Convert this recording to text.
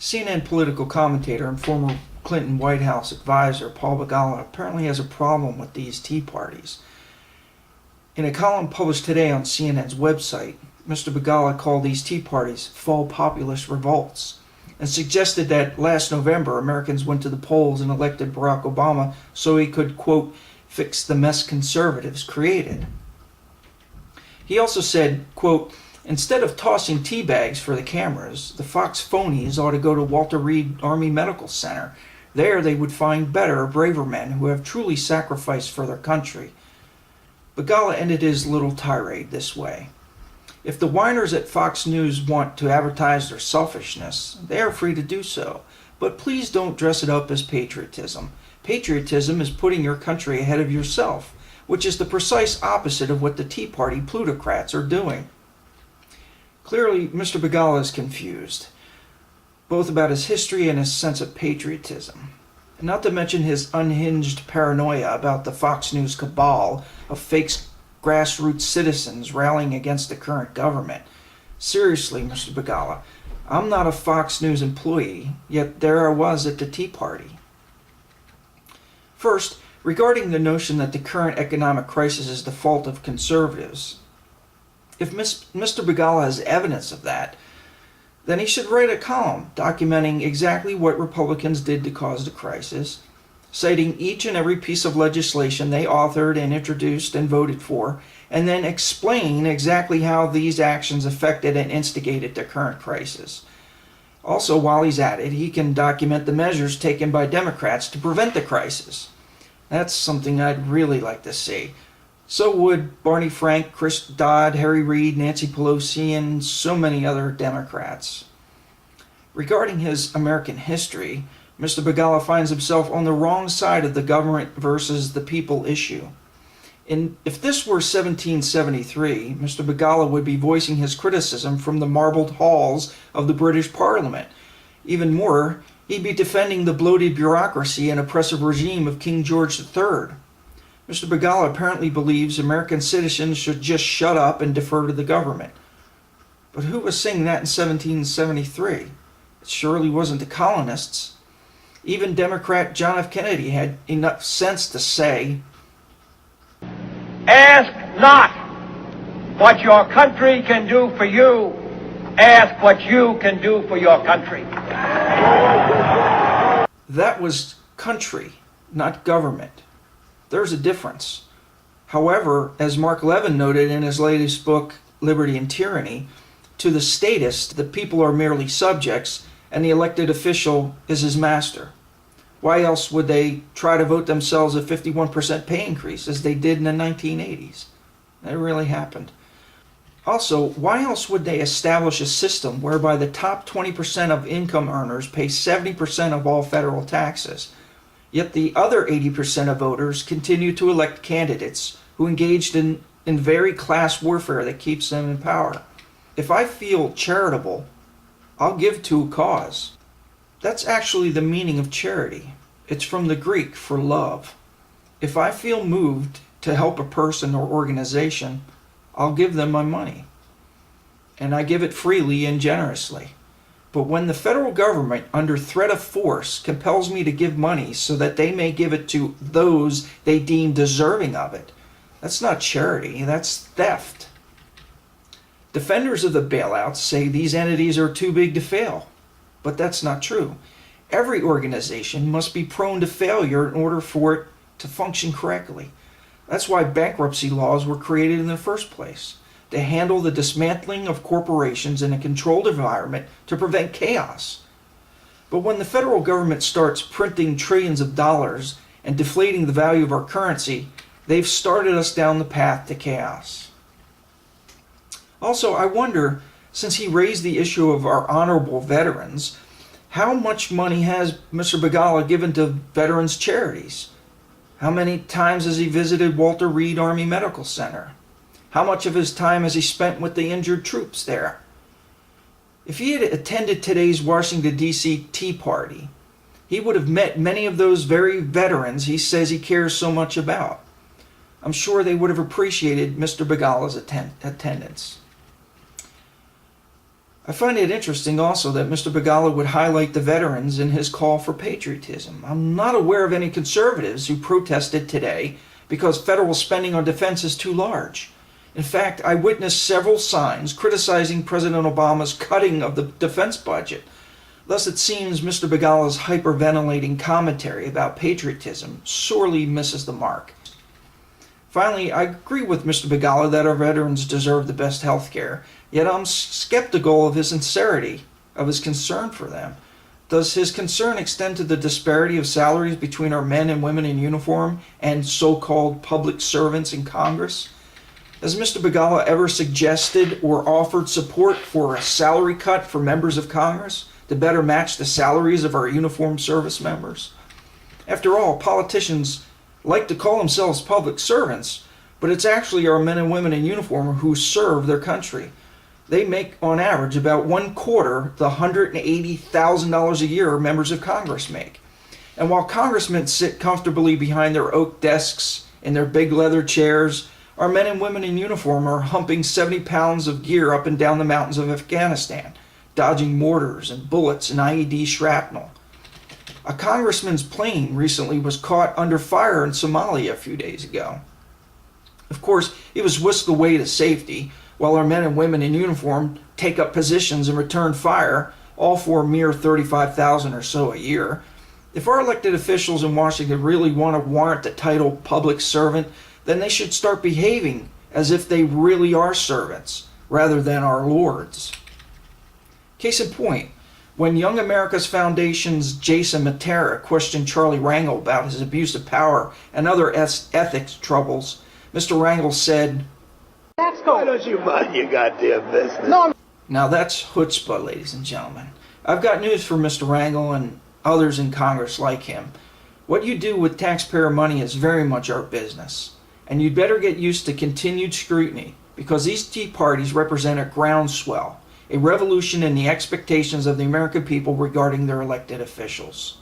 CNN political commentator and former Clinton White House advisor Paul Begala apparently has a problem with these Tea Parties. In a column published today on CNN's website, Mr. Begala called these Tea Parties fall populist revolts and suggested that last November Americans went to the polls and elected Barack Obama so he could, quote, fix the mess conservatives created. He also said, quote, instead of tossing tea bags for the cameras, the Fox phonies ought to go to Walter Reed Army Medical Center. There they would find better, braver men who have truly sacrificed for their country. Begala ended his little tirade this way. If the whiners at Fox News want to advertise their selfishness, they are free to do so. But please don't dress it up as patriotism. Patriotism is putting your country ahead of yourself, which is the precise opposite of what the Tea Party plutocrats are doing. Clearly, Mr. Begala is confused, both about his history and his sense of patriotism. Not to mention his unhinged paranoia about the Fox News cabal of fake grassroots citizens rallying against the current government. Seriously, Mr. Begala, I'm not a Fox News employee, yet there I was at the Tea Party. First, regarding the notion that the current economic crisis is the fault of conservatives, if Mr. Begala has evidence of that, then he should write a column documenting exactly what Republicans did to cause the crisis, citing each and every piece of legislation they authored and introduced and voted for, and then explain exactly how these actions affected and instigated the current crisis. Also, while he's at it, he can document the measures taken by Democrats to prevent the crisis. That's something I'd really like to see. So would Barney Frank, Chris Dodd, Harry Reid, Nancy Pelosi, and so many other Democrats. Regarding his American history, Mr. Begala finds himself on the wrong side of the government versus the people issue. If this were 1773, Mr. Begala would be voicing his criticism from the marbled halls of the British Parliament. Even more, he'd be defending the bloated bureaucracy and oppressive regime of King George III. Mr. Begala apparently believes American citizens should just shut up and defer to the government. But who was saying that in 1773? It surely wasn't the colonists. Even Democrat John F. Kennedy had enough sense to say, ask not what your country can do for you. Ask what you can do for your country. That was country, not government. There's a difference. However, as Mark Levin noted in his latest book, Liberty and Tyranny, to the statist, the people are merely subjects, and the elected official is his master. Why else would they try to vote themselves a 51% pay increase, as they did in the 1980s? That really happened. Also, why else would they establish a system whereby the top 20% of income earners pay 70% of all federal taxes? Yet the other 80% of voters continue to elect candidates who engaged in very class warfare that keeps them in power. If I feel charitable, I'll give to a cause. That's actually the meaning of charity. It's from the Greek for love. If I feel moved to help a person or organization, I'll give them my money. And I give it freely and generously. But when the federal government, under threat of force, compels me to give money so that they may give it to those they deem deserving of it, that's not charity, that's theft. Defenders of the bailouts say these entities are too big to fail, but that's not true. Every organization must be prone to failure in order for it to function correctly. That's why bankruptcy laws were created in the first place, to handle the dismantling of corporations in a controlled environment to prevent chaos. But when the federal government starts printing trillions of dollars and deflating the value of our currency, they've started us down the path to chaos. Also, I wonder, since he raised the issue of our honorable veterans, how much money has Mr. Begala given to veterans' charities? How many times has he visited Walter Reed Army Medical Center? How much of his time has he spent with the injured troops there? If he had attended today's Washington, D.C. Tea Party, he would have met many of those very veterans he says he cares so much about. I'm sure they would have appreciated Mr. Begala's attendance. I find it interesting also that Mr. Begala would highlight the veterans in his call for patriotism. I'm not aware of any conservatives who protested today because federal spending on defense is too large. In fact, I witnessed several signs criticizing President Obama's cutting of the defense budget. Thus, it seems Mr. Begala's hyperventilating commentary about patriotism sorely misses the mark. Finally, I agree with Mr. Begala that our veterans deserve the best health care, yet I'm skeptical of his sincerity, of his concern for them. Does his concern extend to the disparity of salaries between our men and women in uniform and so-called public servants in Congress? Has Mr. Begala ever suggested or offered support for a salary cut for members of Congress to better match the salaries of our uniformed service members? After all, politicians like to call themselves public servants, but it's actually our men and women in uniform who serve their country. They make, on average, about 1/4 the $180,000 a year members of Congress make. And while congressmen sit comfortably behind their oak desks in their big leather chairs, our men and women in uniform are humping 70 pounds of gear up and down the mountains of Afghanistan, dodging mortars and bullets and IED shrapnel. A congressman's plane recently was caught under fire in Somalia a few days ago. Of course, he was whisked away to safety, while our men and women in uniform take up positions and return fire, all for a mere $35,000 or so a year. If our elected officials in Washington really want to warrant the title public servant, then they should start behaving as if they really are servants, rather than our lords. Case in point, when Young America's Foundation's Jason Matera questioned Charlie Rangel about his abuse of power and other ethics troubles, Mr. Rangel said, Why don't you mind your goddamn business? Now that's chutzpah, ladies and gentlemen. I've got news for Mr. Rangel and others in Congress like him. What you do with taxpayer money is very much our business, and you'd better get used to continued scrutiny, because these Tea Parties represent a groundswell, a revolution in the expectations of the American people regarding their elected officials.